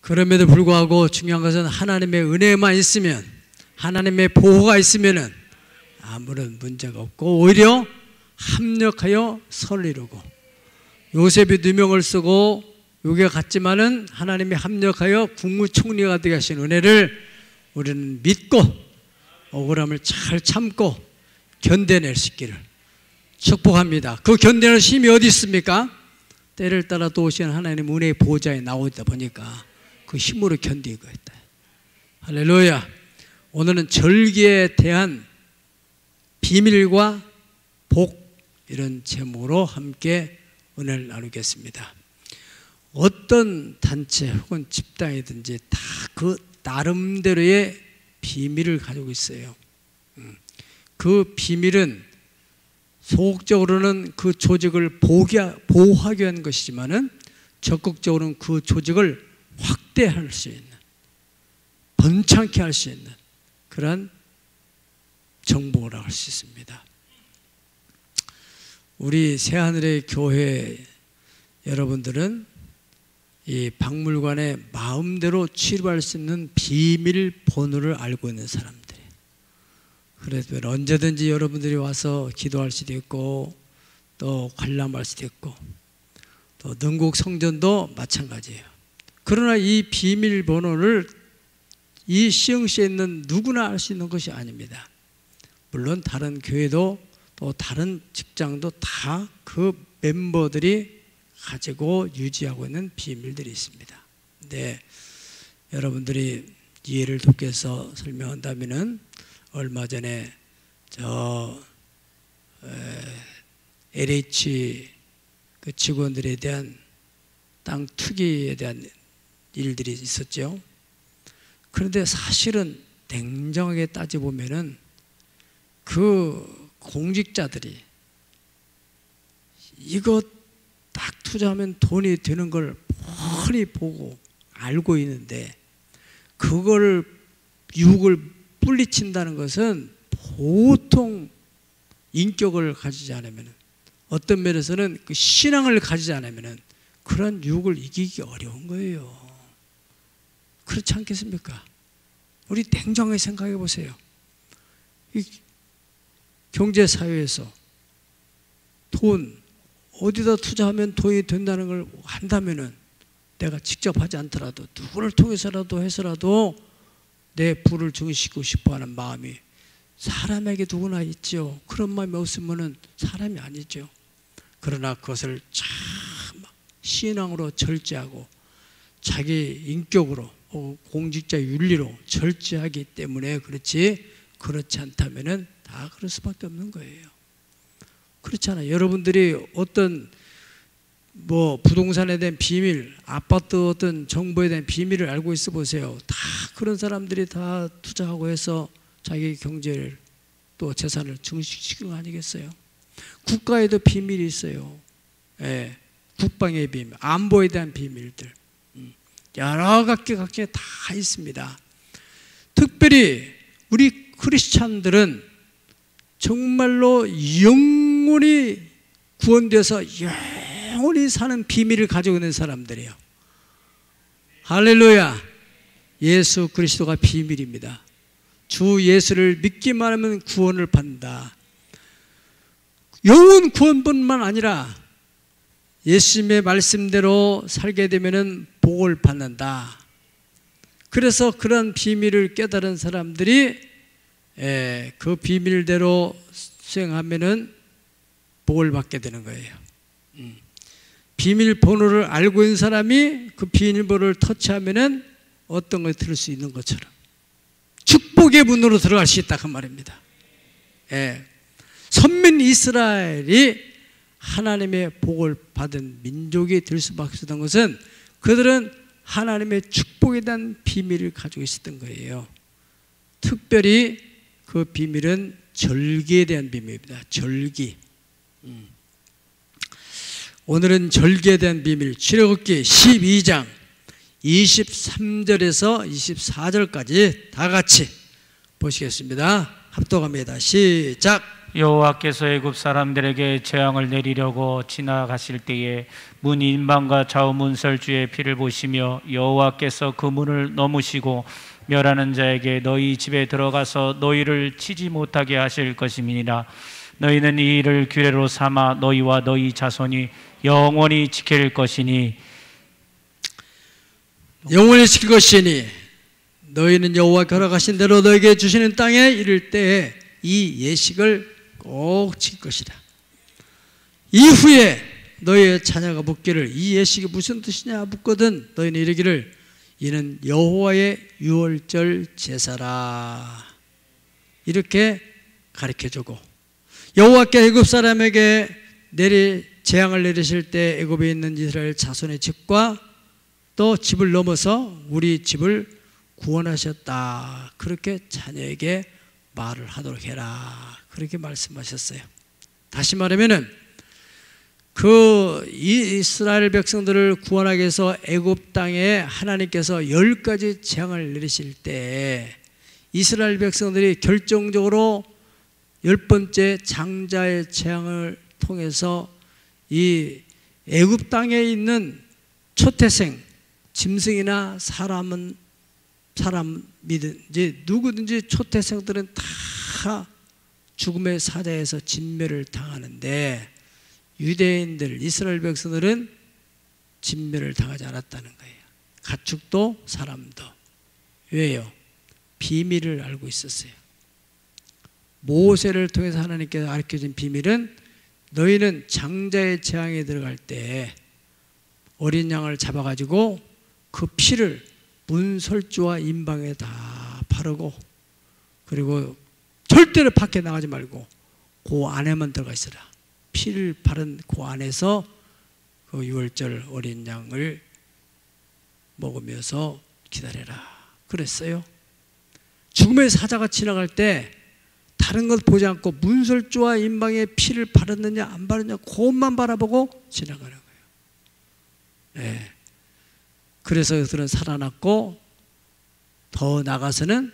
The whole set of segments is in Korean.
그럼에도 불구하고 중요한 것은 하나님의 은혜만 있으면, 하나님의 보호가 있으면 아무런 문제가 없고 오히려 합력하여 선을 이루고, 요셉이 누명을 쓰고 요괴 같지만은 하나님이 합력하여 국무총리가 되게 하신 은혜를 우리는 믿고 억울함을 잘 참고 견뎌낼 수 있기를 축복합니다. 그 견뎌낼 힘이 어디 있습니까? 때를 따라 또 오시는 하나님 은혜의 보호자에 나오다 보니까 그 힘으로 견디고 있다. 할렐루야. 오늘은 절기에 대한 비밀과 복, 이런 제목으로 함께 은혜를 나누겠습니다. 어떤 단체 혹은 집단이든지 다 그 나름대로의 비밀을 가지고 있어요. 그 비밀은 소극적으로는 그 조직을 보호하기 위한 것이지만은 적극적으로는 그 조직을 확대할 수 있는, 번창케 할 수 있는 그런 정보라고 할 수 있습니다. 우리 새하늘의 교회 여러분들은 이 박물관에 마음대로 취입할 수 있는 비밀 번호를 알고 있는 사람들이에요. 그래서 언제든지 여러분들이 와서 기도할 수도 있고 또 관람할 수도 있고 또 능곡 성전도 마찬가지예요. 그러나 이 비밀 번호를 이 시흥시에 있는 누구나 알 수 있는 것이 아닙니다. 물론 다른 교회도 또 다른 직장도 다 그 멤버들이 가지고 유지하고 있는 비밀들이 있습니다. 네, 여러분들이 이해를 돕기 위해서 설명한다면은 얼마 전에 LH 그 직원들에 대한 땅 투기에 대한 일들이 있었죠. 그런데 사실은 냉정하게 따져보면은 그 공직자들이 이거 딱 투자하면 돈이 되는 걸 뻔히 보고 알고 있는데 그걸 유혹을 뿌리친다는 것은 보통 인격을 가지지 않으면, 어떤 면에서는 그 신앙을 가지지 않으면 그런 유혹을 이기기 어려운 거예요. 그렇지 않겠습니까? 우리 냉정하게 생각해 보세요. 이 경제사회에서 돈 어디다 투자하면 돈이 된다는 걸 한다면은 내가 직접 하지 않더라도 누구를 통해서라도 해서라도 내 부를 증식시키고 싶어하는 마음이 사람에게 누구나 있죠. 그런 마음이 없으면은 사람이 아니죠. 그러나 그것을 참 신앙으로 절제하고 자기 인격으로 공직자 윤리로 절제하기 때문에 그렇지, 그렇지 않다면은 다 그럴 수밖에 없는 거예요. 그렇잖아요. 여러분들이 어떤 부동산에 대한 비밀, 아파트 어떤 정보에 대한 비밀을 알고 있어 보세요. 다 그런 사람들이 다 투자하고 해서 자기 경제를 또 재산을 증식시키는 거 아니겠어요? 국가에도 비밀이 있어요. 예, 국방의 비밀, 안보에 대한 비밀들, 여러 각기 다 있습니다. 특별히 우리 크리스찬들은 정말로 영원히 구원돼서 영원히 사는 비밀을 가지고 있는 사람들이에요. 할렐루야. 예수 그리스도가 비밀입니다. 주 예수를 믿기만 하면 구원을 받는다. 영원 구원뿐만 아니라 예수님의 말씀대로 살게 되면 복을 받는다. 그래서 그런 비밀을 깨달은 사람들이 그 비밀대로 수행하면은 복을 받게 되는 거예요. 비밀번호를 알고 있는 사람이 그 비밀번호를 터치하면은 어떤 걸 들을 수 있는 것처럼 축복의 문으로 들어갈 수 있다 그 말입니다. 선민 이스라엘이 하나님의 복을 받은 민족이 될 수밖에 없었던 것은 그들은 하나님의 축복에 대한 비밀을 가지고 있었던 거예요. 특별히 그 비밀은 절기에 대한 비밀입니다. 절기. 오늘은 절기에 대한 비밀, 출애굽기 12장 23절에서 24절까지 다 같이 보시겠습니다. 합독합니다. 시작. 여호와께서 애굽 사람들에게 재앙을 내리려고 지나가실 때에 문 인방과 좌우 문설주의 피를 보시며 여호와께서 그 문을 넘으시고 멸하는 자에게 너희 집에 들어가서 너희를 치지 못하게 하실 것임이니라. 너희는 이 일을 규례로 삼아 너희와 너희 자손이 영원히 지킬 것이니 너희는 여호와께 허락하신 대로 너에게 주시는 땅에 이를 때에 이 예식을 꼭 지킬 것이다. 이후에 너희의 자녀가 묻기를 이 예식이 무슨 뜻이냐 묻거든 너희는 이르기를 이는 여호와의 유월절 제사라 이렇게 가르쳐주고, 여호와께 애굽 사람에게 재앙을 내리실 때 애굽에 있는 이스라엘 자손의 집과 또 집을 넘어서 우리 집을 구원하셨다 그렇게 자녀에게 말을 하도록 해라 그렇게 말씀하셨어요. 다시 말하면은 그 이스라엘 백성들을 구원하기 위해서 애굽 땅에 하나님께서 10가지 재앙을 내리실 때 이스라엘 백성들이 결정적으로 10번째 장자의 재앙을 통해서 이 애굽 땅에 있는 초태생 짐승이나 사람이든지 누구든지 초태생들은 다 죽음의 사자에서 진멸을 당하는데 유대인들, 이스라엘 백성들은 진멸을 당하지 않았다는 거예요. 가축도 사람도. 왜요? 비밀을 알고 있었어요. 모세를 통해서 하나님께서 가르쳐준 비밀은 너희는 장자의 재앙에 들어갈 때 어린 양을 잡아가지고 그 피를 문설주와 인방에 다 바르고, 그리고 절대로 밖에 나가지 말고 그 안에만 들어가 있어라. 피를 바른 그 안에서 그 유월절 어린 양을 먹으면서 기다려라 그랬어요. 죽음의 사자가 지나갈 때 다른 것 보지 않고 문설주와 인방에 피를 바르느냐 안 바르느냐 그것만 바라보고 지나가는 거예요. 네. 그래서 그들은 살아났고, 더 나가서는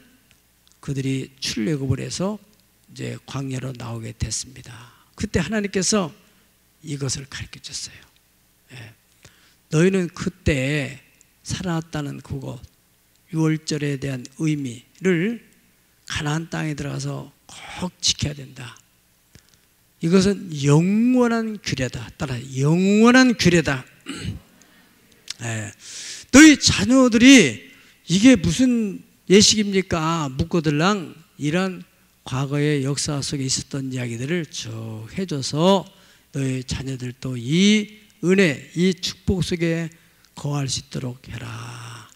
그들이 출애굽을 해서 이제 광야로 나오게 됐습니다. 그때 하나님께서 이것을 가르쳐 줬어요. 네. 너희는 그때 살아났다는 그것, 유월절에 대한 의미를 가나안 땅에 들어가서 꼭 지켜야 된다. 이것은 영원한 규례다. 따라 영원한 규례다. 네. 너희 자녀들이 이게 무슨 예식입니까? 묻고들랑 이런 과거의 역사 속에 있었던 이야기들을 쭉 해줘서 너희 자녀들도 이 은혜, 이 축복 속에 거할 수 있도록 해라.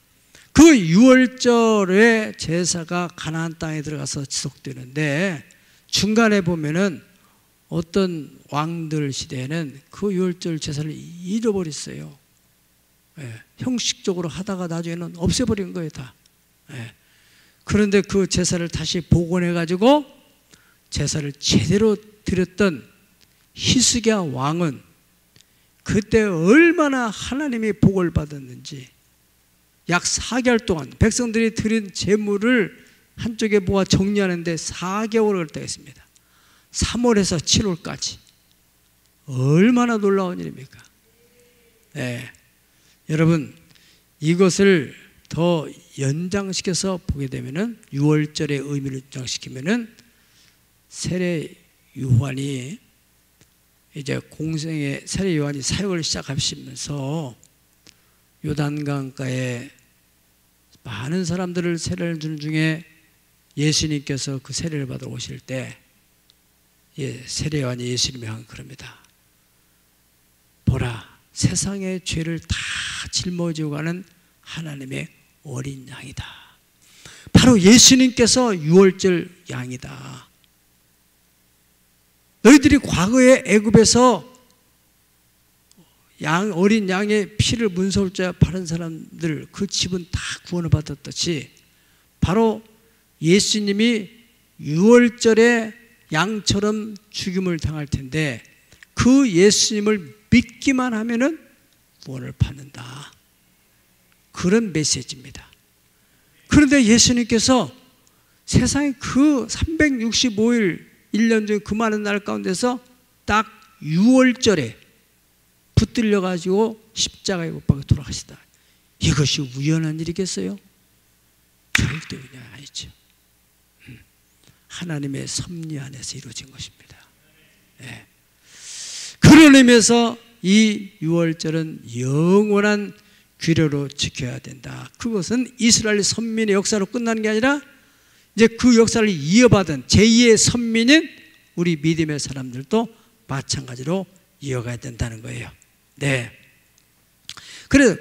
그 유월절의 제사가 가나안 땅에 들어가서 지속되는데 중간에 보면은 어떤 왕들 시대에는 그 유월절 제사를 잃어버렸어요. 예, 형식적으로 하다가 나중에는 없애버린 거예요 다. 예. 그런데 그 제사를 다시 복원해 가지고 제사를 제대로 드렸던 히스기야 왕은 그때 얼마나 하나님이 복을 받았는지, 약 4개월 동안 백성들이 드린 제물을 한쪽에 모아 정리하는데 4개월을 걸렸다고 했습니다. 3월에서 7월까지. 얼마나 놀라운 일입니까? 네. 여러분, 이것을 더 연장시켜서 보게 되면은 6월절의 의미를 연장시키면은 세례 요한이 이제 공생의 세례 요한이 사역을 시작하시면서 요단강가에 많은 사람들을 세례를 주는 중에 예수님께서 그 세례를 받아 오실 때 세례 요한이 예수님을 향해 그럽니다. 보라, 세상의 죄를 다 짊어지고 가는 하나님의 어린 양이다. 바로 예수님께서 유월절 양이다. 너희들이 과거에 애굽에서 어린 양의 피를 문설주에 바른 사람들 그 집은 다 구원을 받았듯이 바로 예수님이 유월절에 양처럼 죽임을 당할 텐데 그 예수님을 믿기만 하면은 구원을 받는다. 그런 메시지입니다. 그런데 예수님께서 세상에 그 365일 1년 중에 그 많은 날 가운데서 딱 6월절에 붙들려 가지고 십자가에 못 박혀 돌아가시다. 이것이 우연한 일이겠어요? 절대 그냥 아니죠. 하나님의 섭리 안에서 이루어진 것입니다. 네. 그런 의미에서 이 6월절은 영원한 규례로 지켜야 된다. 그것은 이스라엘 선민의 역사로 끝나는 게 아니라 이제 그 역사를 이어받은 제2의 선민인 우리 믿음의 사람들도 마찬가지로 이어가야 된다는 거예요. 네. 그래서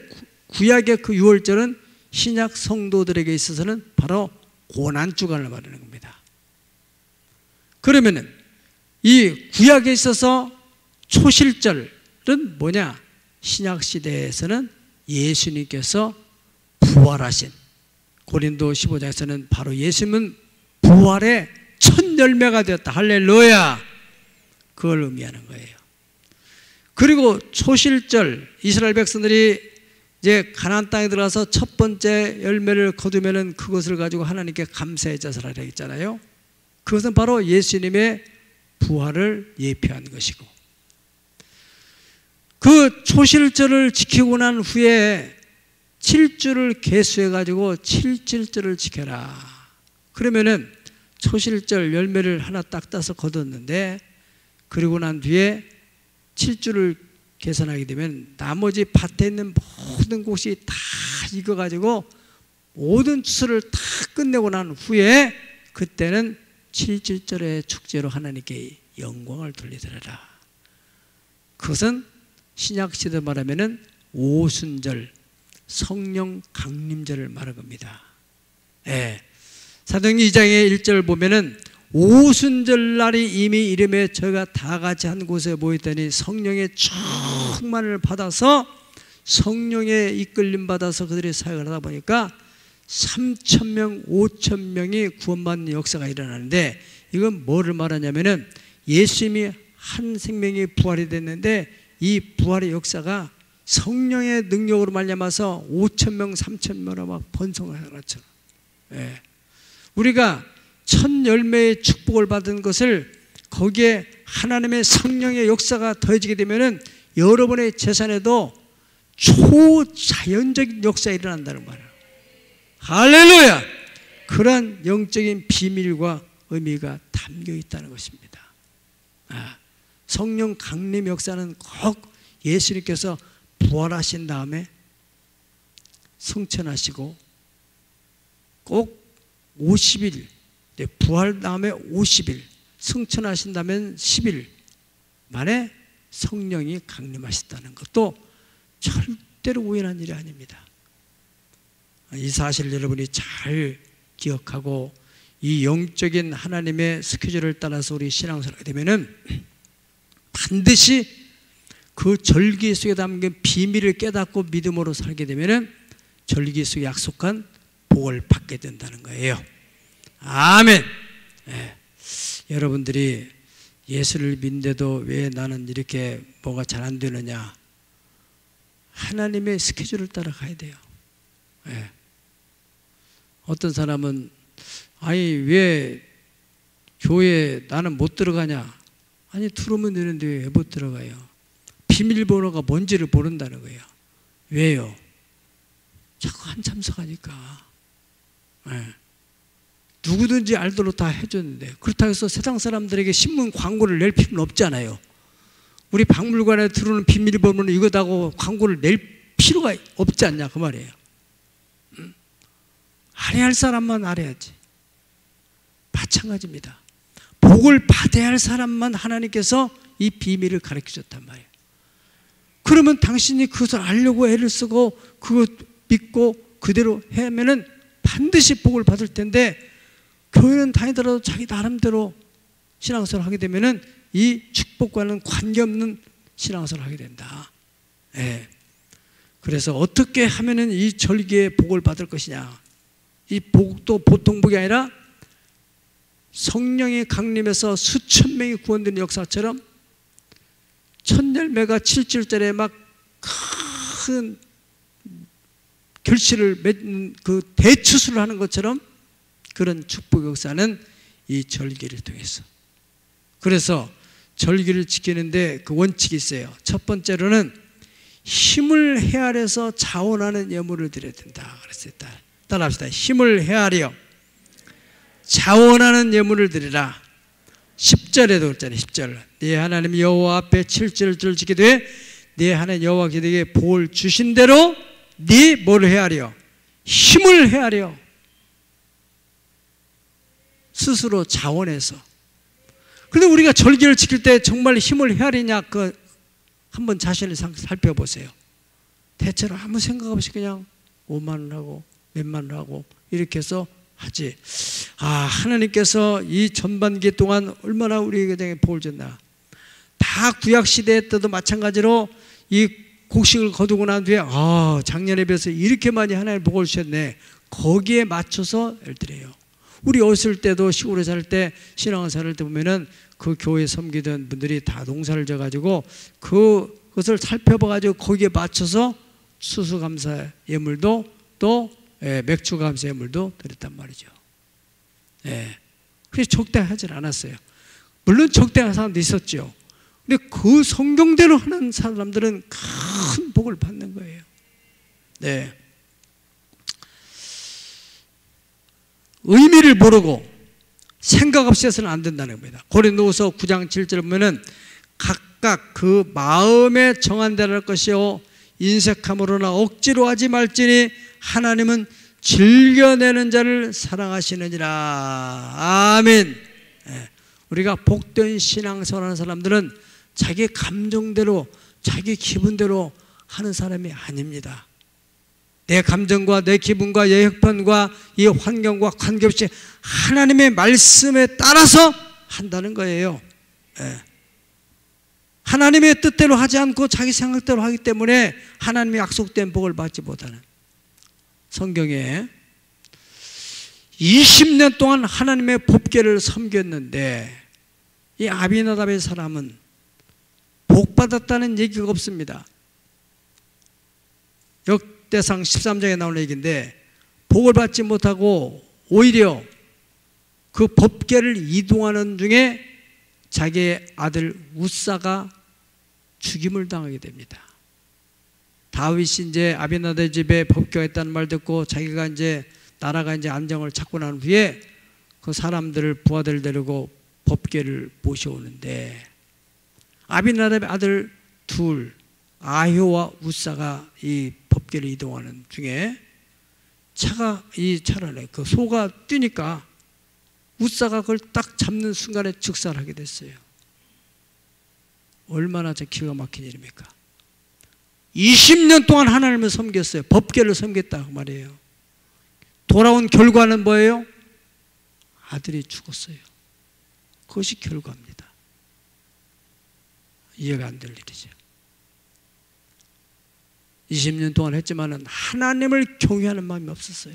구약의 그 6월절은 신약 성도들에게 있어서는 바로 고난주간을 말하는 겁니다. 그러면은 이 구약에 있어서 초실절은 뭐냐? 신약 시대에서는 예수님께서 부활하신, 고린도 15장에서는 바로 예수님은 부활의 첫 열매가 되었다. 할렐루야. 그걸 의미하는 거예요. 그리고 초실절, 이스라엘 백성들이 이제 가나안 땅에 들어가서 첫 번째 열매를 거두면은 그것을 가지고 하나님께 감사의 제사를 하라 했잖아요. 그것은 바로 예수님의 부활을 예표한 것이고, 그 초실절을 지키고 난 후에 7주를 계수해 가지고 7.7절을 지켜라. 그러면은 초실절 열매를 하나 딱 따서 거뒀는데, 그리고 난 뒤에 7주를 계산하게 되면 나머지 밭에 있는 모든 곳이 다 익어가지고 모든 추수를 다 끝내고 난 후에 그때는 7.7절의 축제로 하나님께 영광을 돌리더라. 그것은 신약시대 말하면은 오순절, 성령 강림절을 말한 겁니다. 예. 사도행전 2장의 1절 보면은 오순절 날이 이미 이름에 저희가 다 같이 한 곳에 모였더니 성령의 충만을 받아서 성령의 이끌림 받아서 그들이 사역을 하다 보니까 3,000명, 5,000명이 구원받는 역사가 일어나는데, 이건 뭐를 말하냐면은 예수님이 한 생명이 부활이 됐는데 이 부활의 역사가 성령의 능력으로 말미암아서 5,000명, 3,000명으로 막 번성하는 것처럼. 예. 우리가 첫 열매의 축복을 받은 것을 거기에 하나님의 성령의 역사가 더해지게 되면은 여러분의 재산에도 초자연적인 역사가 일어난다는 말이에요. 할렐루야! 그런 영적인 비밀과 의미가 담겨 있다는 것입니다. 성령 강림 역사는 꼭 예수님께서 부활하신 다음에 승천하시고 꼭 50일, 부활 다음에 50일, 승천하신다면 10일 만에 성령이 강림하셨다는 것도 절대로 우연한 일이 아닙니다. 이 사실을 여러분이 잘 기억하고 이 영적인 하나님의 스케줄을 따라서 우리 신앙생활을 하게 되면은 반드시 그 절기 속에 담긴 비밀을 깨닫고 믿음으로 살게 되면은 절기 속에 약속한 복을 받게 된다는 거예요. 아멘. 네. 여러분들이 예수를 믿는데도 왜 나는 이렇게 뭐가 잘 안 되느냐? 하나님의 스케줄을 따라가야 돼요. 네. 어떤 사람은 아니 왜 교회에 나는 못 들어가냐? 아니 들어오면 되는데 왜 못 들어가요? 비밀번호가 뭔지를 모른다는 거예요. 왜요? 자꾸 안 참석하니까. 네. 누구든지 알도록 다 해줬는데, 그렇다고 해서 세상 사람들에게 신문 광고를 낼 필요는 없잖아요. 우리 박물관에 들어오는 비밀번호는 이거다고 광고를 낼 필요가 없지 않냐 그 말이에요. 알아야 할 사람만 알아야지. 마찬가지입니다. 복을 받아야 할 사람만 하나님께서 이 비밀을 가르쳐줬단 말이에요. 그러면 당신이 그것을 알려고 애를 쓰고 그것 믿고 그대로 하면은 반드시 복을 받을 텐데, 교회는 다니더라도 자기 나름대로 신앙생활을 하게 되면은 이 축복과는 관계없는 신앙생활을 하게 된다. 예. 그래서 어떻게 하면은 이 절기의 복을 받을 것이냐? 이 복도 보통 복이 아니라 성령이 강림해서 수천 명이 구원되는 역사처럼 첫 열매가 7.7절에 막 큰 결실을 맺는 그 대추수를 하는 것처럼 그런 축복 역사는 이 절기를 통해서 그래서 절기를 지키는데 그 원칙이 있어요. 첫 번째로는 힘을 헤아려서 자원하는 예물을 드려야 된다 그랬어요. 따라합시다. 힘을 헤아려 자원하는 예물을 드리라. 10절에도 그랬잖아요. 10절. 네 하나님 여호와 앞에 7절을 지키되 돼 네 하나님 여호와께 네게 볼 주신 대로 네 뭐를 헤아려? 힘을 헤아려. 스스로 자원해서. 그런데 우리가 절기를 지킬 때 정말 힘을 헤아리냐, 그 한번 자신을 살펴보세요. 대체로 아무 생각 없이 그냥 5만 원 하고 몇만 원 하고 이렇게 해서 하지. 하나님께서 이 전반기 동안 얼마나 우리에게 복을 줬나. 다 구약시대 때도 마찬가지로 이 곡식을 거두고 난 뒤에 작년에 비해서 이렇게 많이 하나님 복을 주셨네. 거기에 맞춰서 드려요. 우리 어렸을 때도 시골에 살 때 신앙을 살 때 보면은 그 교회 섬기던 분들이 다 농사를 져가지고 그것을 살펴봐가지고 거기에 맞춰서 수수감사 예물도 또 맥주감사 예물도 드렸단 말이죠. 그래서 적당하지 않았어요. 물론 적당한 사람도 있었죠. 근데 그 성경대로 하는 사람들은 큰 복을 받는 거예요. 의미를 모르고 생각 없이 해서는 안 된다는 겁니다. 고린도후서 9장 7절 보면은 각각 그 마음에 정한 대로 할 것이요 인색함으로나 억지로 하지 말지니 하나님은 즐겨내는 자를 사랑하시느니라. 아멘. 우리가 복된 신앙생활하는 사람들은 자기 감정대로 자기 기분대로 하는 사람이 아닙니다. 내 감정과 내 기분과 내 형편과 이 환경과 관계없이 하나님의 말씀에 따라서 한다는 거예요. 하나님의 뜻대로 하지 않고 자기 생각대로 하기 때문에 하나님의 약속된 복을 받지 못하는. 성경에 20년 동안 하나님의 법궤를 섬겼는데 이 아비나답의 사람은 복 받았다는 얘기가 없습니다. 역대상 13장에 나오는 얘기인데 복을 받지 못하고 오히려 그 법궤를 이동하는 중에 자기의 아들 우사가 죽임을 당하게 됩니다. 다윗이 이제 아비나답 집에 법궤가 있다는 말 듣고 자기가 이제 나라가 이제 안정을 찾고 난 후에 그 사람들을 부하들 데리고 법궤를 모셔오는데 아비나답의 아들 둘 아효와 우사가 이 법궤를 이동하는 중에 이 차 안에 그 소가 뛰니까 우사가 그걸 딱 잡는 순간에 즉살하게 됐어요. 얼마나 기가 막힌 일입니까? 20년 동안 하나님을 섬겼어요. 법궤를 섬겼다 그 말이에요. 돌아온 결과는 뭐예요? 아들이 죽었어요. 그것이 결과입니다. 이해가 안 될 일이죠. 20년 동안 했지만은 하나님을 경외하는 마음이 없었어요.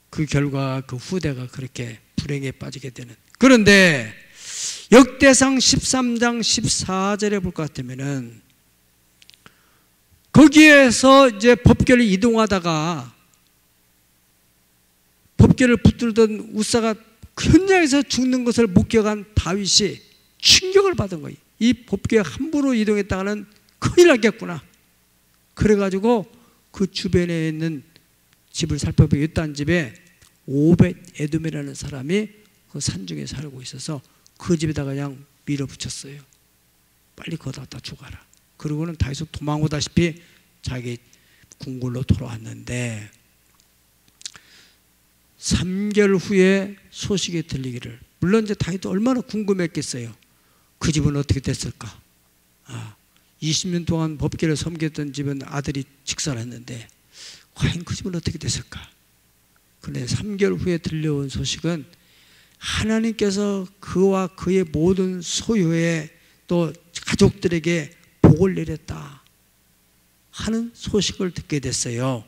그 결과 그 후대가 그렇게 불행에 빠지게 되는. 그런데 역대상 13장 14절에 볼 것 같으면은 거기에서 이제 법궤를 이동하다가 법궤를 붙들던 우사가 그 현장에서 죽는 것을 목격한 다윗이 충격을 받은 거예요. 이 법궤 함부로 이동했다가는 큰일 나겠구나. 그래가지고 그 주변에 있는 집을 살펴보고 있던 집에 오벳 에돔이라는 사람이 그 산중에 살고 있어서 그 집에다가 그냥 밀어붙였어요. 빨리 거기다 죽어라. 그러고는 다윗은 도망오다시피 자기 궁궐로 돌아왔는데 3개월 후에 소식이 들리기를, 물론 이제 다윗도 얼마나 궁금했겠어요. 그 집은 어떻게 됐을까? 20년 동안 법궤를 섬겼던 집은 아들이 직살했는데 과연 그 집은 어떻게 됐을까? 그런데 3개월 후에 들려온 소식은 하나님께서 그와 그의 모든 소유에 또 가족들에게 복을 내렸다 하는 소식을 듣게 됐어요.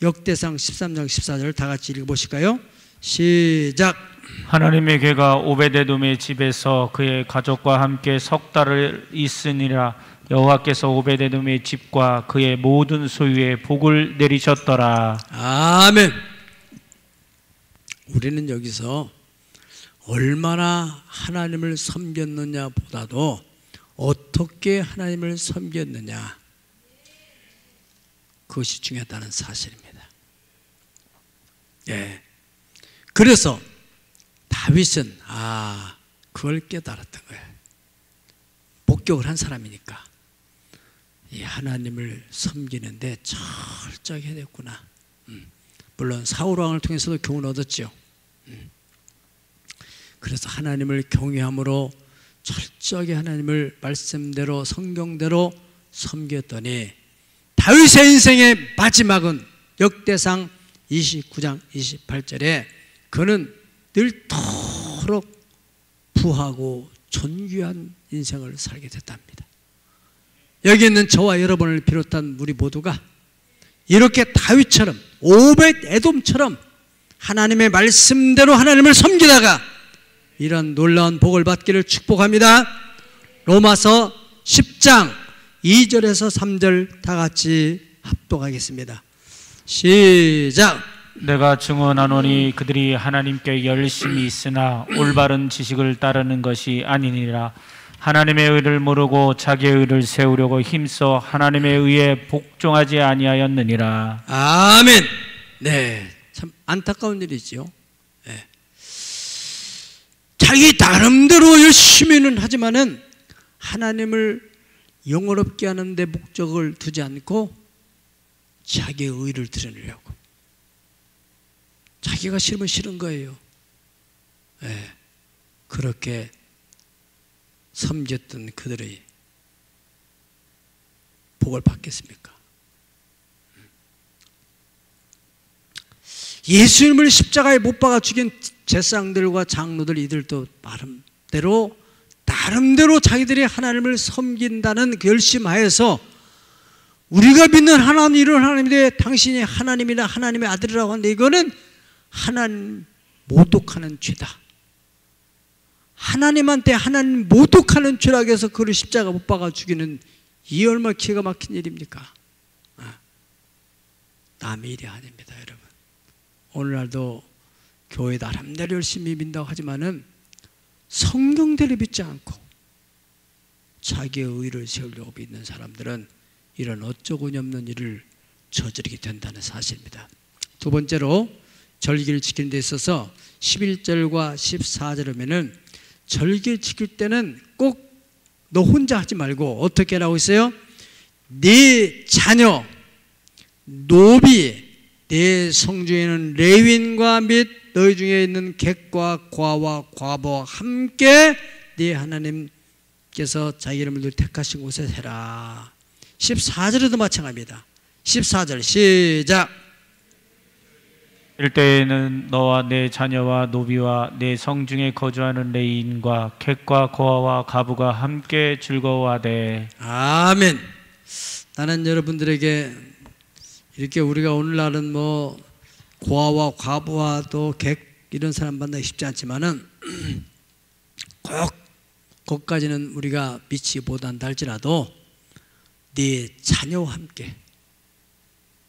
역대상 13장 14절 다 같이 읽어보실까요? 시작. 하나님의 괴가 오베데돔의 집에서 그의 가족과 함께 석 달을 있으니라. 여호와께서 오베데돔의 집과 그의 모든 소유에 복을 내리셨더라. 아멘. 우리는 여기서 얼마나 하나님을 섬겼느냐 보다도 어떻게 하나님을 섬겼느냐, 그것이 중요하다는 사실입니다. 예. 그래서 다윗은 그걸 깨달았던 거예요. 목격을 한 사람이니까 이 하나님을 섬기는데 철저하게 해야 됐구나. 물론 사울 왕을 통해서도 교훈을 얻었죠. 그래서 하나님을 경외함으로 철저하게 하나님을 말씀대로 성경대로 섬겼더니 다윗의 인생의 마지막은 역대상 29장 28절에 그는 늘토록 부하고 존귀한 인생을 살게 됐답니다. 여기 있는 저와 여러분을 비롯한 우리 모두가 이렇게 다윗처럼 오벳 에돔처럼 하나님의 말씀대로 하나님을 섬기다가 이런 놀라운 복을 받기를 축복합니다. 로마서 10장 2절에서 3절 다 같이 합독하겠습니다. 시작. 내가 증언하노니 그들이 하나님께 열심히 있으나 올바른 지식을 따르는 것이 아니니라. 하나님의 의를 모르고 자기의 의를 세우려고 힘써 하나님의 의에 복종하지 아니하였느니라. 아멘. 네, 참 안타까운 일이지요. 네. 자기 나름대로 열심히는 하지만은 하나님을 영원롭게 하는 데 목적을 두지 않고 자기의 의를 드러내려고, 자기가 싫으면 싫은 거예요. 네. 그렇게 섬겼던 그들의 복을 받겠습니까? 예수님을 십자가에 못 박아 죽인 제사장들과 장로들, 이들도 나름대로 자기들이 하나님을 섬긴다는 결심하에서 우리가 믿는 하나님, 이런 하나님인데 당신이 하나님이나 하나님의 아들이라고 하는데 이거는 하나님 모독하는 죄다. 하나님한테 하나님 모독하는 죄라고 해서 그를 십자가 못 박아 죽이는, 이 얼마나 기가 막힌 일입니까? 남의 일이 아닙니다, 여러분. 오늘날도 교회 나름대로 열심히 믿는다고 하지만은 성경대로 믿지 않고 자기의 의를 세우려고 믿는 사람들은 이런 어처구니없는 일을 저지르게 된다는 사실입니다. 두 번째로 절기를 지키는 데 있어서 11절과 14절에 보면은 절기를 지킬 때는 꼭 너 혼자 하지 말고 어떻게 하라고 있어요? 네 자녀, 노비, 네 성중에는 레위인과 및 너희 중에 있는 객과 과와 과부와 함께 네 하나님께서 자기 이름을 늘 택하신 곳에 해라. 14절에도 마찬가지입니다. 14절 시작. 일때에는 너와 내 자녀와 노비와 내 성중에 거주하는 레위인과 객과 고아와 가부가 함께 즐거워하되. 아멘. 나는 여러분들에게 이렇게 우리가 오늘날은 뭐 고아와 과부와 또 객 이런 사람 만나기 쉽지 않지만은 꼭 거기까지는 우리가 미치지 못한다 할지라도 네 자녀와 함께,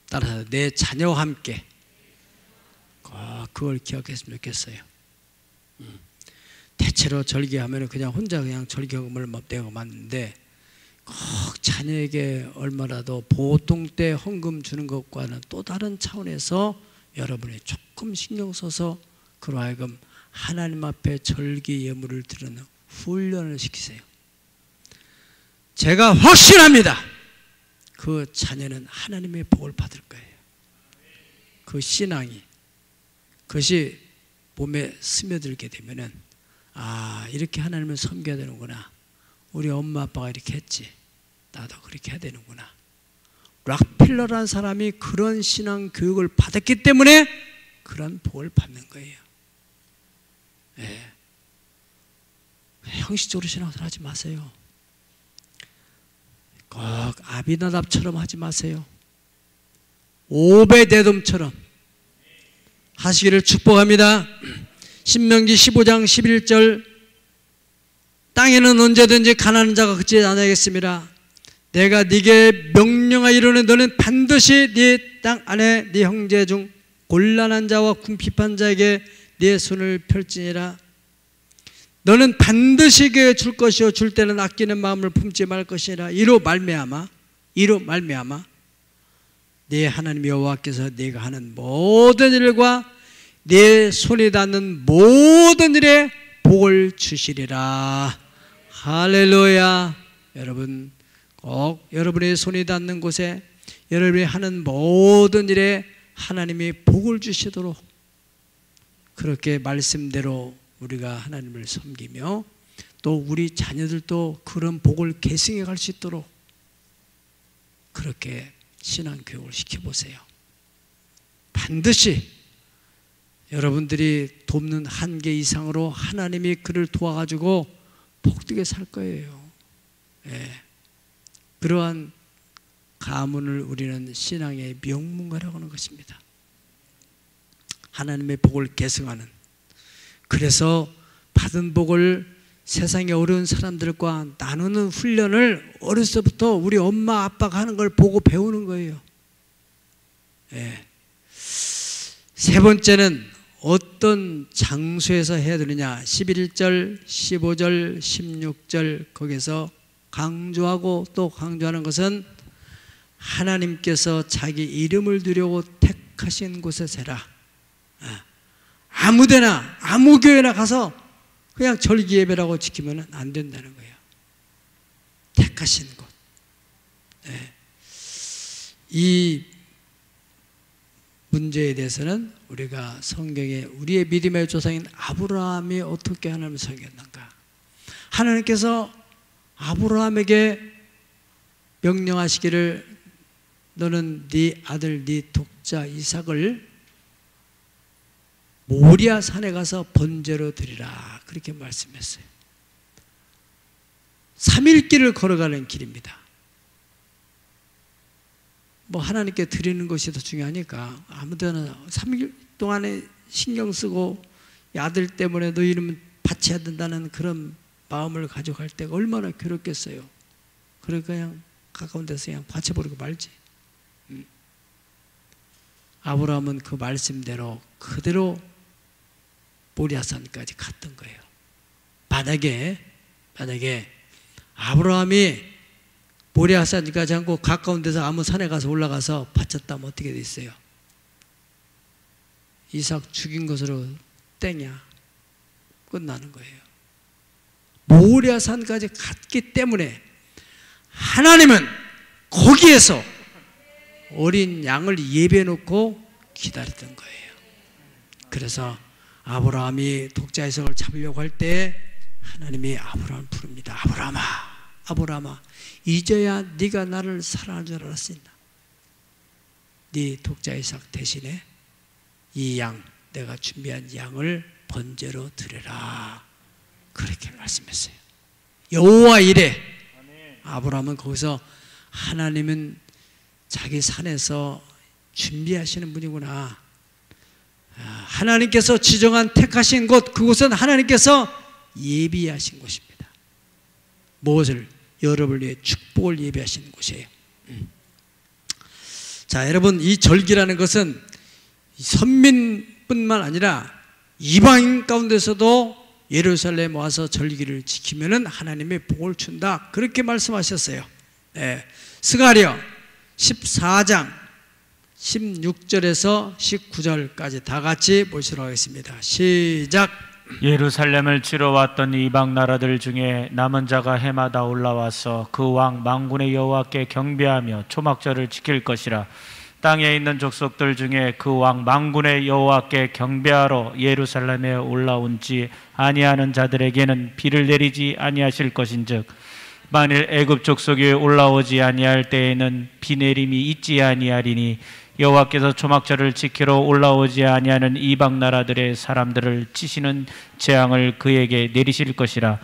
따라서 내 자녀와 함께 그걸 기억했으면 좋겠어요. 대체로 절기하면 그냥 혼자 그냥 절기금을 내고 맞는데 꼭 자녀에게 얼마라도 보통 때 헌금 주는 것과는 또 다른 차원에서 여러분이 조금 신경 써서 그로 하여금 하나님 앞에 절기 예물을 드리는 훈련을 시키세요. 제가 확신합니다. 그 자녀는 하나님의 복을 받을 거예요. 그 신앙이, 그것이 몸에 스며들게 되면은 이렇게 하나님을 섬겨야 되는구나. 우리 엄마 아빠가 이렇게 했지, 나도 그렇게 해야 되는구나. 락필러라는 사람이 그런 신앙 교육을 받았기 때문에 그런 복을 받는 거예요. 네. 형식적으로 신앙을 하지 마세요. 꼭 아비나답처럼 하지 마세요. 오베데돔처럼 하시기를 축복합니다. 신명기 15장 11절 땅에는 언제든지 가난한 자가 그치지 않아야겠습니다. 내가 네게 명령하여 이르노니 너는 반드시 네 땅 안에 네 형제 중 곤란한 자와 궁핍한 자에게 네 손을 펼지니라. 너는 반드시 그에게 줄 것이요 줄 때는 아끼는 마음을 품지 말 것이라. 이로 말미암아 네 하나님 여호와께서 네가 하는 모든 일과 네 손이 닿는 모든 일에 복을 주시리라. 할렐루야. 여러분 꼭 여러분의 손이 닿는 곳에 여러분이 하는 모든 일에 하나님이 복을 주시도록 그렇게 말씀대로 우리가 하나님을 섬기며 또 우리 자녀들도 그런 복을 계승해 갈 수 있도록 그렇게 신앙교육을 시켜보세요. 반드시 여러분들이 돕는 한계 이상으로 하나님이 그를 도와가지고 복되게 살 거예요. 예. 그러한 가문을 우리는 신앙의 명문가라고 하는 것입니다. 하나님의 복을 계승하는, 그래서 받은 복을 세상에 어려운 사람들과 나누는 훈련을 어렸을 때부터 우리 엄마 아빠가 하는 걸 보고 배우는 거예요. 예. 세 번째는 어떤 장소에서 해야 되느냐. 11절, 15절, 16절 거기서 강조하고 또 강조하는 것은 하나님께서 자기 이름을 두려고 택하신 곳에서 해라. 아무데나 아무 교회나 가서 그냥 절기 예배라고 지키면 안 된다는 거예요. 택하신 곳. 네. 이 문제에 대해서는 우리가 성경에 우리의 믿음의 조상인 아브라함이 어떻게 하나님을 섬겼는가. 하나님께서 아브라함에게 명령하시기를 너는 네 아들 네 독자 이삭을 모리아 산에 가서 번제로 드리라 그렇게 말씀했어요. 3일 길을 걸어가는 길입니다. 뭐 하나님께 드리는 것이 더 중요하니까 아무데나 3일 동안에 신경 쓰고 아들 때문에 너 이름은 바쳐야 된다는 그런 마음을 가지고 갈 때가 얼마나 괴롭겠어요. 그러니까 그냥 가까운 데서 그냥 바쳐버리고 말지. 아브라함은 그 말씀대로 그대로 모리아산까지 갔던 거예요. 만약에 아브라함이 모리아산까지 하고 가까운 데서 아무 산에 가서 올라가서 바쳤다면 어떻게 됐어요? 이삭 죽인 것으로 땡이야. 끝나는 거예요. 모리아산까지 갔기 때문에 하나님은 거기에서 어린 양을 예배해 놓고 기다렸던 거예요. 그래서 아브라함이 독자 이삭을 잡으려고 할 때 하나님이 아브라함을 부릅니다. 아브라함아 이제야 네가 나를 사랑할 줄 알았으나 네 독자 이삭 대신에 이 양 내가 준비한 양을 번제로 드려라 그렇게 말씀했어요. 여호와 이레. 아브라함은 거기서 하나님은 자기 산에서 준비하시는 분이구나. 하나님께서 지정한 택하신 곳, 그곳은 하나님께서 예비하신 곳입니다. 무엇을? 여러분을 위해 축복을 예비하시는 곳이에요. 자, 여러분, 이 절기라는 것은 선민뿐만 아니라 이방인 가운데서도 예루살렘 와서 절기를 지키면은 하나님의 복을 준다 그렇게 말씀하셨어요. 네. 스가랴 14장 16절에서 19절까지 다 같이 보시도록 하겠습니다. 시작. 예루살렘을 치러 왔던 이방 나라들 중에 남은 자가 해마다 올라와서 그 왕 만군의 여호와께 경배하며 초막절을 지킬 것이라. 땅에 있는 족속들 중에 그 왕 만군의 여호와께 경배하러 예루살렘에 올라온지 아니하는 자들에게는 비를 내리지 아니하실 것인즉 만일 애굽 족속이 올라오지 아니할 때에는 비 내림이 있지 아니하리니 여호와께서 초막절을 지키러 올라오지 아니하는 이방 나라들의 사람들을 치시는 재앙을 그에게 내리실 것이라.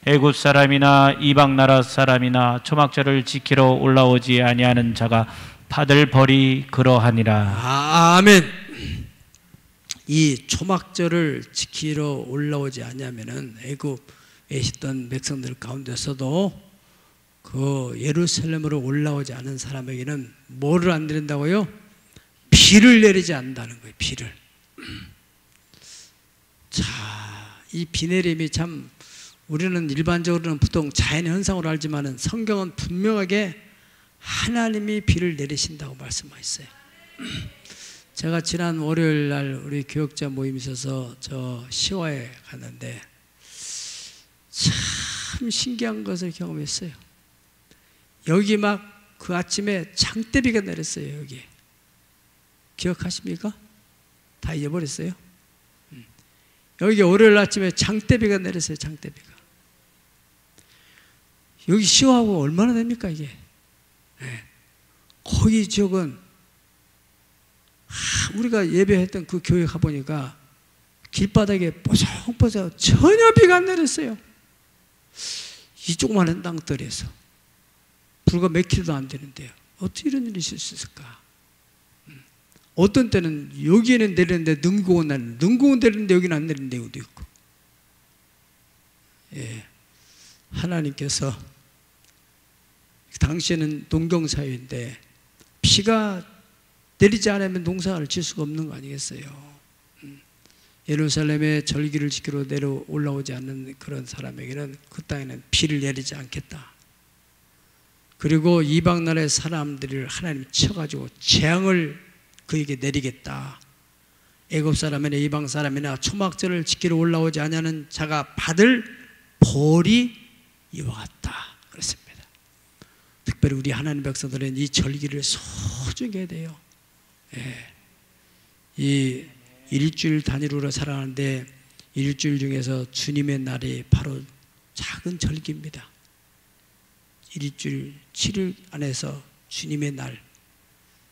애굽 사람이나 이방 나라 사람이나 초막절을 지키러 올라오지 아니하는 자가 받을 벌이 그러하니라. 아멘. 이 초막절을 지키러 올라오지 아니하면은 애굽에 있던 백성들 가운데서도 그 예루살렘으로 올라오지 않은 사람에게는 뭐를 안 드린다고요? 비를 내리지 않는다는 거예요. 비를. 자, 이 비 내림이 참 우리는 일반적으로는 보통 자연 현상으로 알지만은 성경은 분명하게 하나님이 비를 내리신다고 말씀하셨어요. 제가 지난 월요일 날 우리 교역자 모임 있어서 저 시화에 갔는데 참 신기한 것을 경험했어요. 여기 막 그 아침에 장대비가 내렸어요. 여기 기억하십니까? 다 잊어버렸어요. 여기 월요일 아침에 장대비가 내렸어요. 장대비가. 여기 시화하고 얼마나 됩니까 이게? 네. 거기 지역은 우리가 예배했던 그 교회 가보니까 길바닥에 뽀송뽀송 전혀 비가 안 내렸어요. 이 조그마한 땅들에서 불과 몇 킬로도 안 되는데요. 어떻게 이런 일이 있을 수 있을까? 어떤 때는 여기에는 내리는데 능고운 날, 능고운 내리는데 여기는 안 내리는 경우도 있고. 예, 하나님께서 당시에는 농경사회인데 비가 내리지 않으면 농사를 질 수가 없는 거 아니겠어요? 예루살렘에 절기를 지키러 내려 올라오지 않는 그런 사람에게는 그 땅에는 비를 내리지 않겠다. 그리고 이방 나라의 사람들을 하나님 쳐가지고 재앙을 그에게 내리겠다. 애굽 사람이나 이방 사람이나 초막절을 지키러 올라오지 않냐는 자가 받을 벌이 이와 같다 그랬습니다. 특별히 우리 하나님 백성들은 이 절기를 소중히 해야 돼요. 예. 이 일주일 단위로 살아가는데 일주일 중에서 주님의 날이 바로 작은 절기입니다. 일주일 7일 안에서 주님의 날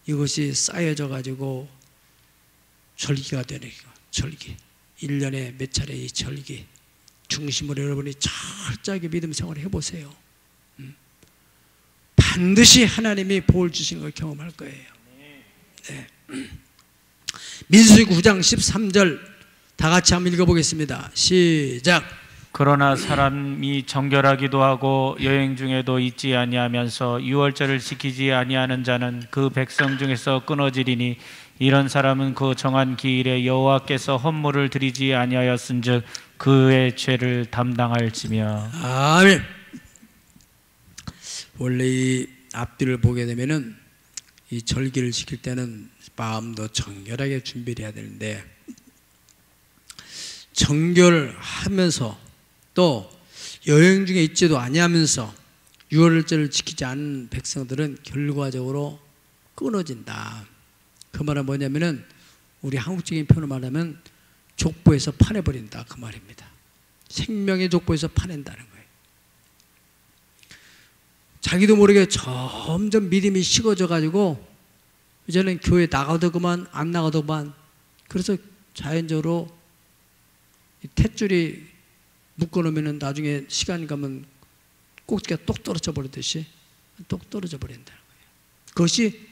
이것이 쌓여져 가지고 절기가 되는 거예요. 절기 1년에 몇 차례 이 절기 중심으로 여러분이 철저하게 믿음 생활을 해보세요. 반드시 하나님이 복을 주시는 걸 경험할 거예요. 네. 민수기 9장 13절 다 같이 한번 읽어보겠습니다. 시작. 그러나 사람이 정결하기도 하고 여행 중에도 잊지 아니하면서 유월절을 지키지 아니하는 자는 그 백성 중에서 끊어지리니 이런 사람은 그 정한 기일에 여호와께서 헌물을 드리지 아니하였은즉 그의 죄를 담당할지며. 아멘. 원래 이 앞뒤를 보게 되면은 이 절기를 지킬 때는 마음도 정결하게 준비를 해야 되는데 정결하면서 또 여행 중에 있지도 아니하면서 유월절을 지키지 않은 백성들은 결과적으로 끊어진다. 그 말은 뭐냐면은 우리 한국적인 표현으로 말하면 족보에서 파내버린다 그 말입니다. 생명의 족보에서 파낸다는 거예요. 자기도 모르게 점점 믿음이 식어져 가지고 이제는 교회 나가도 그만 안 나가도 그만. 그래서 자연적으로 탯줄이 묶어놓으면 나중에 시간이 가면 꼭지가 똑 떨어져 버리듯이 똑 떨어져 버린다는 거예요. 그것이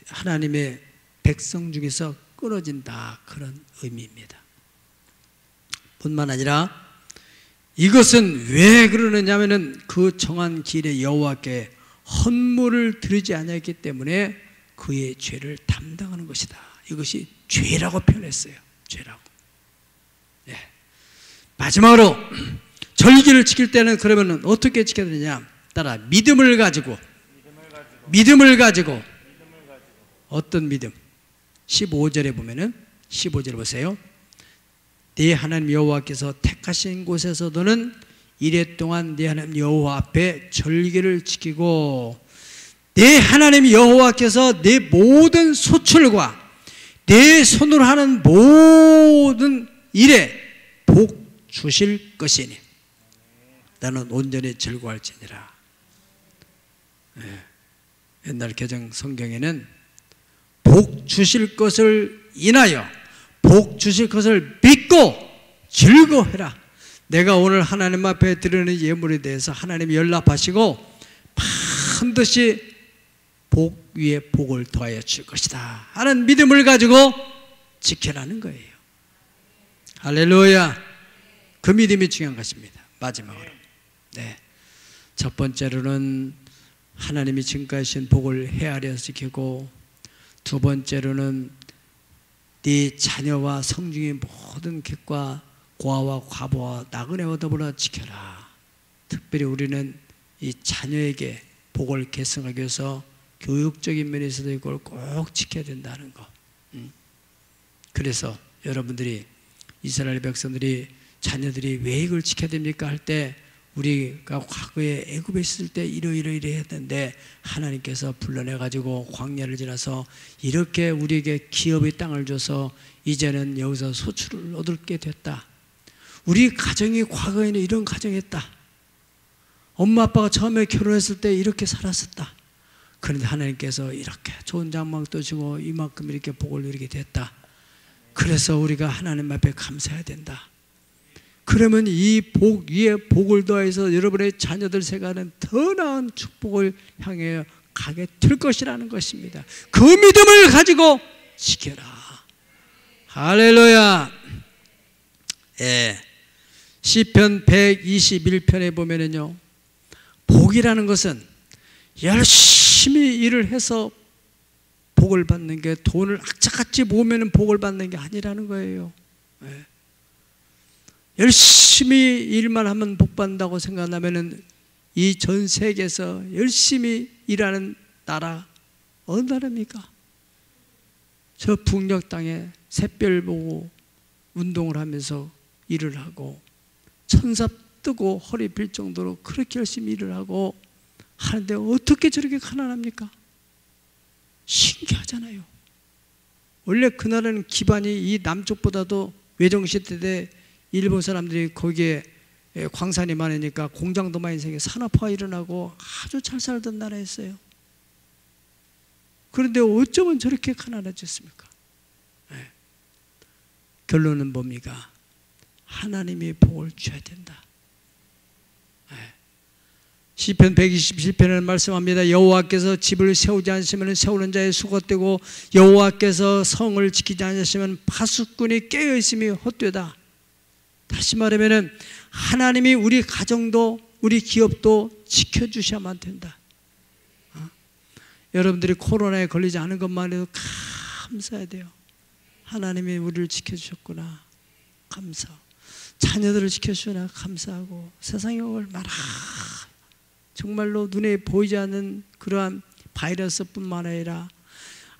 하나님의 백성 중에서 끊어진다 그런 의미입니다. 뿐만 아니라 이것은 왜 그러느냐면은 그 정한 길에 여호와께 헌물을 드리지 아니했기 때문에 그의 죄를 담당하는 것이다. 이것이 죄라고 표현했어요. 죄라고. 네. 마지막으로 절기를 지킬 때는 그러면 어떻게 지켜야 되느냐? 따라 믿음을 가지고 어떤 믿음? 15절에 보면은 15절에 보세요. 네 하나님 여호와께서 택하신 곳에서 너는 이래 동안 네 하나님 여호와 앞에 절기를 지키고 네 하나님 여호와께서 네 모든 소출과 네 손으로 하는 모든 일에 복 주실 것이니 나는 온전히 즐거워할지니라. 네. 옛날 개정 성경에는 복 주실 것을 인하여 복 주실 것을 믿고 즐거워해라. 내가 오늘 하나님 앞에 드리는 예물에 대해서 하나님이 연락하시고 반드시 복 위에 복을 더하여 줄 것이다 하는 믿음을 가지고 지켜라는 거예요. 할렐루야. 그 믿음이 중요한 것입니다. 마지막으로 네. 첫 번째로는 하나님이 증가하신 복을 헤아려 지키고 두 번째로는 네 자녀와 성중의 모든 객과 고아와 과부와 나그네와 더불어 지켜라. 특별히 우리는 이 자녀에게 복을 계승하기 위해서 교육적인 면에서도 이걸 꼭 지켜야 된다는 거. 그래서 여러분들이 이스라엘 백성들이 자녀들이 왜 이걸 지켜야 됩니까? 할 때 우리가 과거에 애굽에 있을 때 이러이러 했는데 하나님께서 불러내가지고 광야를 지나서 이렇게 우리에게 기업의 땅을 줘서 이제는 여기서 소출을 얻게 됐다. 우리 가정이 과거에는 이런 가정이었다. 엄마 아빠가 처음에 결혼했을 때 이렇게 살았었다. 그런데 하나님께서 이렇게 좋은 장막도 주고 이만큼 이렇게 복을 누리게 됐다. 그래서 우리가 하나님 앞에 감사해야 된다. 그러면 이 복 위에 복을 더해서 여러분의 자녀들 세가는 더 나은 축복을 향해 가게 될 것이라는 것입니다. 그 믿음을 가지고 지켜라. 할렐루야. 예. 시편 121편에 보면은요, 복이라는 것은 열심히 일을 해서 복을 받는 게, 돈을 악착같이 모으면 복을 받는 게 아니라는 거예요. 예. 열심히 일만 하면 복 받는다고 생각하면 이 전 세계에서 열심히 일하는 나라 어느 나라입니까? 저 북녘 땅에 샛별 보고 운동을 하면서 일을 하고 천사 뜨고 허리 빌 정도로 그렇게 열심히 일을 하고 하는데 어떻게 저렇게 가난합니까? 신기하잖아요. 원래 그 나라는 기반이 이 남쪽보다도 외정시대 때 일본 사람들이 거기에 광산이 많으니까 공장도 많이 생겨 산업화가 일어나고 아주 잘 살던 나라였어요. 그런데 어쩌면 저렇게 가난해졌습니까? 네. 결론은 뭡니까? 하나님이 복을 줘야 된다. 네. 시편 127편에는 말씀합니다. 여호와께서 집을 세우지 않으시면 세우는 자의 수고되고 여호와께서 성을 지키지 않으시면 파수꾼이 깨어있음이 헛되다. 다시 말하면 하나님이 우리 가정도 우리 기업도 지켜주셔야만 된다. 여러분들이 코로나에 걸리지 않은 것만 해도 감사해야 돼요. 하나님이 우리를 지켜주셨구나. 감사. 자녀들을 지켜주시나 감사하고 세상에 얼마나 정말로 눈에 보이지 않는 그러한 바이러스뿐만 아니라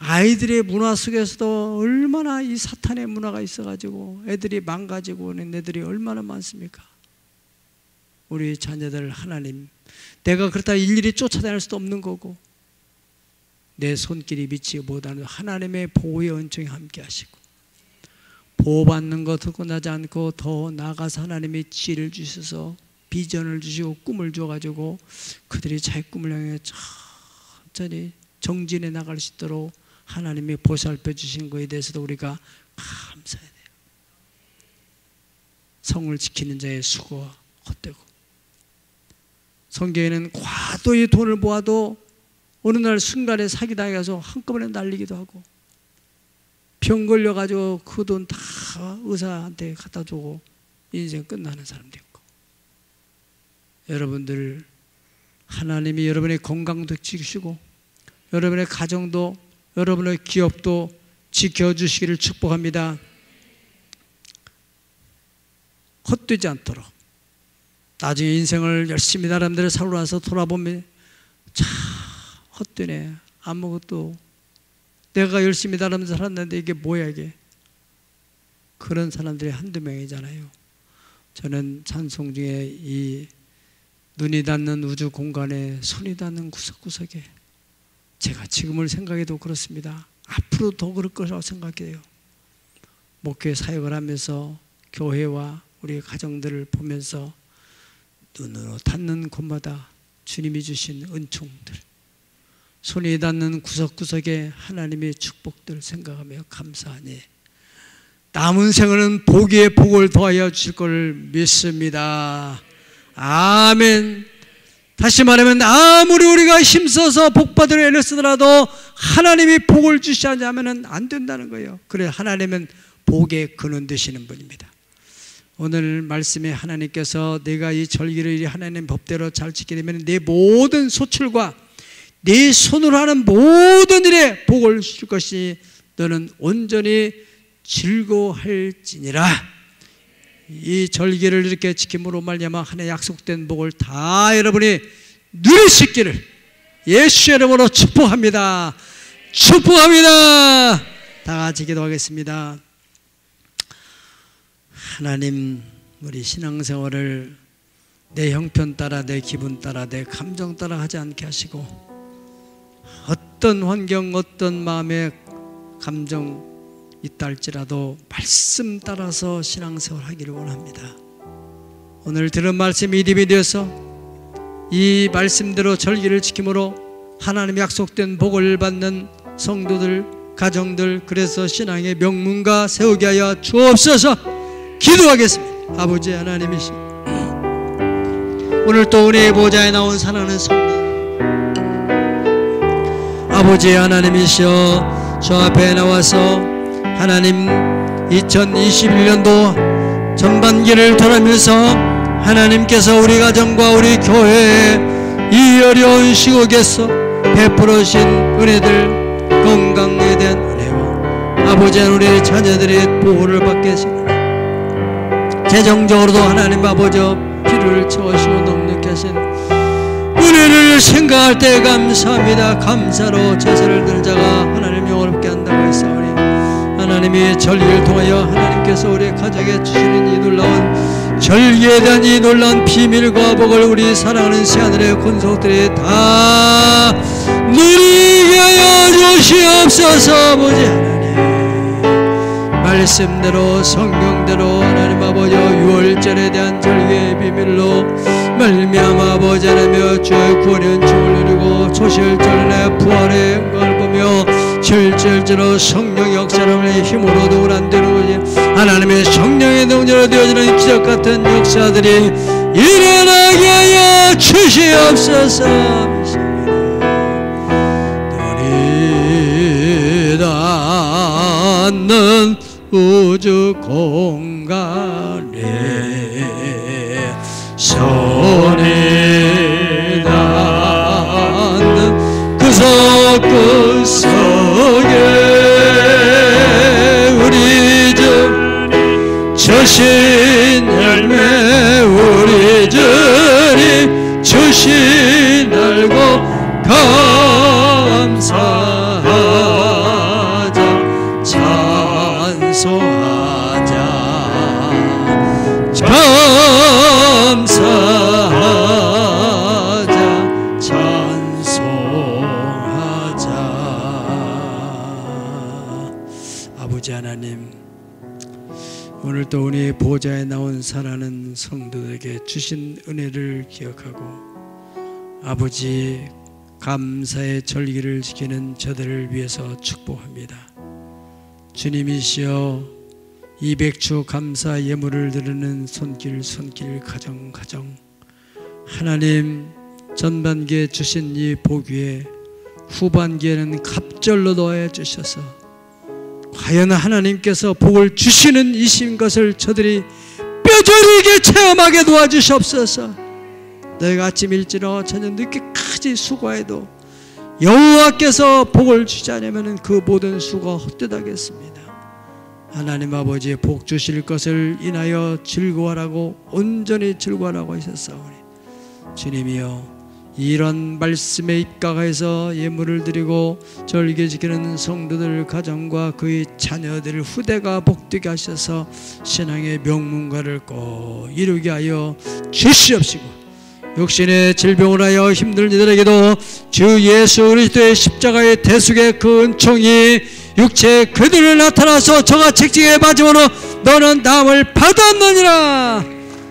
아이들의 문화 속에서도 얼마나 이 사탄의 문화가 있어가지고 애들이 망가지고 오는 애들이 얼마나 많습니까? 우리 자녀들 하나님, 내가 그렇다 일일이 쫓아다닐 수도 없는 거고 내 손길이 미치지 못하는 하나님의 보호의 은총이 함께 하시고 보호받는 것 듣고 나지 않고 더 나아가서 하나님의 지혜를 주셔서 비전을 주시고 꿈을 줘가지고 그들이 자기 꿈을 향해 천천히 정진해 나갈 수 있도록 하나님이 보살펴 주신 것에 대해서도 우리가 감사해야 돼요. 성을 지키는 자의 수고가 헛되고 성경에는 과도의 돈을 모아도 어느 날 순간에 사기당해서 한꺼번에 날리기도 하고 병 걸려가지고 그 돈 다 의사한테 갖다 주고 인생 끝나는 사람도 있고 여러분들 하나님이 여러분의 건강도 지키시고 여러분의 가정도 여러분의 기업도 지켜주시기를 축복합니다. 헛되지 않도록 나중에 인생을 열심히 나름대로 살고 나서 돌아보면 참 헛되네. 아무것도 내가 열심히 나름대로 살았는데 이게 뭐야 이게. 그런 사람들이 한두 명이잖아요. 저는 찬송 중에 이 눈이 닿는 우주 공간에 손이 닿는 구석구석에 제가 지금을 생각해도 그렇습니다. 앞으로 더 그럴 거라고 생각해요. 목회 사역을 하면서 교회와 우리 가정들을 보면서 눈으로 닿는 곳마다 주님이 주신 은총들, 손이 닿는 구석구석에 하나님의 축복들 생각하며 감사하니 남은 생은 복 위에 복을 더하여 주실 걸 믿습니다. 아멘. 다시 말하면 아무리 우리가 힘써서 복받으려 애를 쓰더라도 하나님이 복을 주시지 않으면 안 된다는 거예요. 그래 하나님은 복의 근원 되시는 분입니다. 오늘 말씀에 하나님께서 내가 이 절기를 하나님 법대로 잘 지키게 되면 내 모든 소출과 내 손으로 하는 모든 일에 복을 줄 것이 너는 온전히 즐거워할지니라. 이 절기를 이렇게 지킴으로 말미암아 하나의 약속된 복을 다 여러분이 누리시기를 예수의 이름으로 축복합니다. 축복합니다. 다 같이 기도하겠습니다. 하나님, 우리 신앙생활을 내 형편 따라, 내 기분 따라, 내 감정 따라 하지 않게 하시고, 어떤 환경, 어떤 마음의 감정 있다 할지라도 말씀 따라서 신앙생활 하기를 원합니다. 오늘 들은 말씀이 믿음이 되어서 이 말씀대로 절기를 지킴으로 하나님의 약속된 복을 받는 성도들, 가정들, 그래서 신앙의 명문가 세우게 하여 주옵소서. 기도하겠습니다. 아버지 하나님이시, 오늘 또 은혜의 보좌에 나온 사랑하는 성도, 아버지 하나님이시여, 저 앞에 나와서 하나님 2021년도 전반기를 돌아면서 하나님께서 우리 가정과 우리 교회에 이 어려운 시국에서 베풀어 주신 은혜들, 건강에 대한 은혜와 아버지 우리 자녀들의 보호를 받게 하시고, 재정적으로도 하나님 아버지 피를 채우시고 넉넉히 하신 은혜를 생각할 때 감사합니다. 감사로 제사를 드는 자가 하나님 영원롭게 한다고 했사오니, 하나님이 절기를 통하여 하나님께서 우리 가정에 주시는 이 놀라운 절기에 대한 이 놀라운 비밀과 복을 우리 사랑하는 새하늘의 권속들이 다 누리게 하여 주시옵소서. 아버지 하나님, 말씀대로 성경대로 하나님 아버지 6월절에 대한 절기의 비밀로 말미암아 아버지 하나며 주의 구원의 은총을 누리고 초실절의 부활의 영광을 보며 실질적으로 성령 역사를 힘으로 도울 안 되는 거지. 하나님의 성령의 능력으로 되어지는 기적같은 역사들이 일어나게 하여 주시옵소서. 눈이 닿는 우주 공간에 손이 닿는 구석구석에 우리 주 주신 열매, 우리 주님 주신 알고 감사하자, 찬송하자, 감사하자, 찬송하자. 아버지 하나님, 오늘 또 우리 보좌에 나온 사랑하는 성도들에게 주신 은혜를 기억하고 아버지 감사의 절기를 지키는 저들을 위해서 축복합니다. 주님이시여, 200주 감사 예물을 드리는 손길 가정 하나님, 전반기에 주신 이 복 위에 후반기에는 갑절로 더해 주셔서 과연 하나님께서 복을 주시는 이신 것을 저들이 뼈저리게 체험하게 도와주시옵소서. 너희가 아침 일찍이나 저녁 늦게까지 수고해도 여호와께서 복을 주지 않으면 그 모든 수고가 헛되다겠습니다. 하나님 아버지의 복 주실 것을 인하여 즐거워하라고, 온전히 즐거워하라고 하셨사오니, 주님이여, 이런 말씀에 입각해서 예물을 드리고 절기 지키는 성도들 가정과 그의 자녀들 후대가 복되게 하셔서 신앙의 명문가를 꼭 이루게 하여 주시옵시고, 육신의 질병을 하여 힘든 이들에게도 주 예수 그리스도의 십자가의 대속의 그 은총이 육체의 그들을 나타나서 저가 책찍에 맞음으로 너는 나음을 받았느니라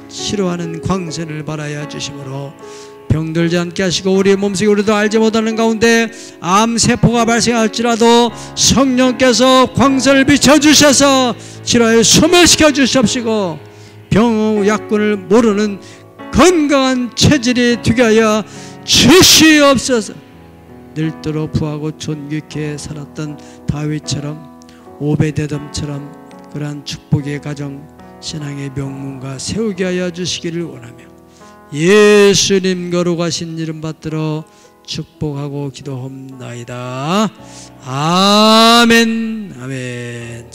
치료하는 광선을 바라야 주심으로 병들지 않게 하시고, 우리의 몸속에 우리도 알지 못하는 가운데 암세포가 발생할지라도 성령께서 광선을 비춰주셔서 치료에 소멸시켜 주시옵시고, 병 약군을 모르는 건강한 체질이 되게 하여 주시옵소서. 늘도록 부하고 존귀케 살았던 다윗처럼, 오베데돔처럼 그러한 축복의 가정, 신앙의 명문가 세우게 하여 주시기를 원하며 예수님 거룩하신 이름 받들어 축복하고 기도합나이다. 아멘. 아멘.